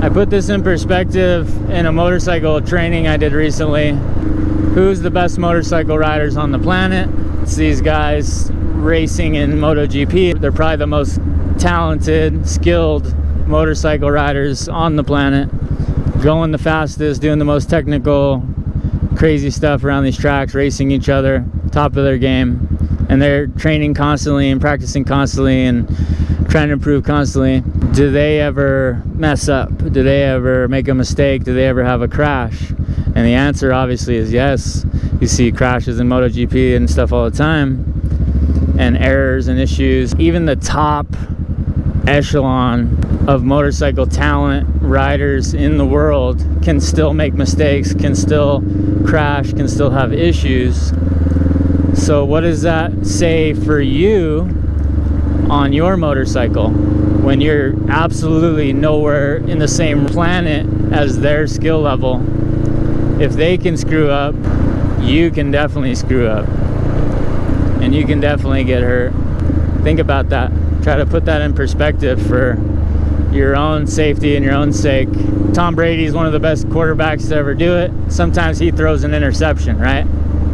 I put this in perspective in a motorcycle training I did recently. Who's the best motorcycle riders on the planet? It's these guys racing in MotoGP. They're probably the most talented, skilled motorcycle riders on the planet, going the fastest, doing the most technical, crazy stuff around these tracks, racing each other, top of their game. And they're training constantly and practicing constantly and trying to improve constantly. Do they ever mess up? Do they ever make a mistake? Do they ever have a crash? And the answer obviously is yes. You see crashes in MotoGP and stuff all the time, and errors and issues. Even the top echelon of motorcycle talent riders in the world can still make mistakes, can still crash, can still have issues. So what does that say for you on your motorcycle when you're absolutely nowhere in the same planet as their skill level? If they can screw up, you can definitely screw up, and you can definitely get hurt. Think about that. Try to put that in perspective for your own safety and your own sake. Tom Brady is one of the best quarterbacks to ever do it. Sometimes he throws an interception, right?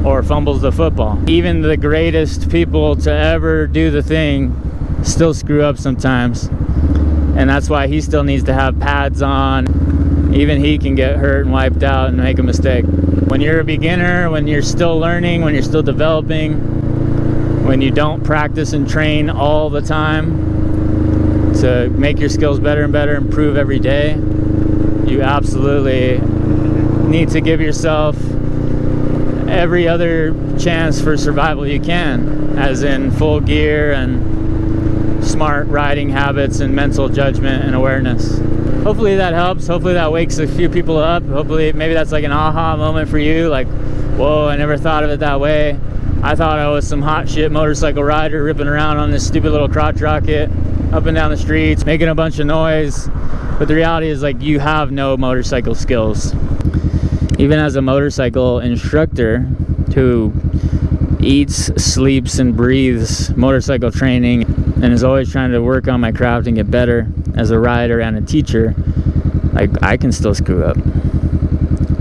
Or fumbles the football. Even the greatest people to ever do the thing still screw up sometimes. And that's why he still needs to have pads on. Even he can get hurt and wiped out and make a mistake. When you're a beginner, when you're still learning, when you're still developing, when you don't practice and train all the time to make your skills better and better, improve every day, you absolutely need to give yourself every other chance for survival you can, as in full gear and smart riding habits and mental judgment and awareness. Hopefully that helps. Hopefully that wakes a few people up. Hopefully maybe that's like an aha moment for you, like, whoa, I never thought of it that way. I thought I was some hot shit motorcycle rider ripping around on this stupid little crotch rocket up and down the streets, making a bunch of noise. But the reality is, like, you have no motorcycle skills. Even as a motorcycle instructor who eats, sleeps, and breathes motorcycle training and is always trying to work on my craft and get better as a rider and a teacher, I can still screw up.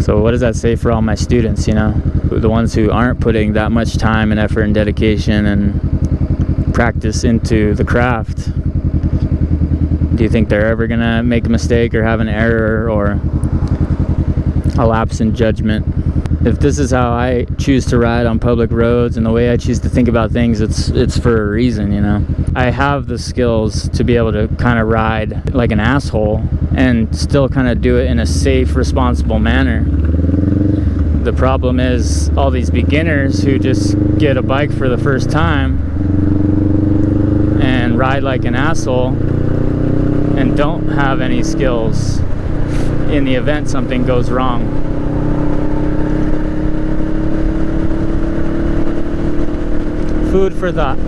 So what does that say for all my students, you know? The ones who aren't putting that much time and effort and dedication and practice into the craft? Do you think they're ever gonna make a mistake or have an error or a lapse in judgment? If this is how I choose to ride on public roads and the way I choose to think about things, it's for a reason, you know? I have the skills to be able to kind of ride like an asshole and still kind of do it in a safe, responsible manner. The problem is all these beginners who just get a bike for the first time and ride like an asshole and don't have any skills in the event something goes wrong. Food for thought.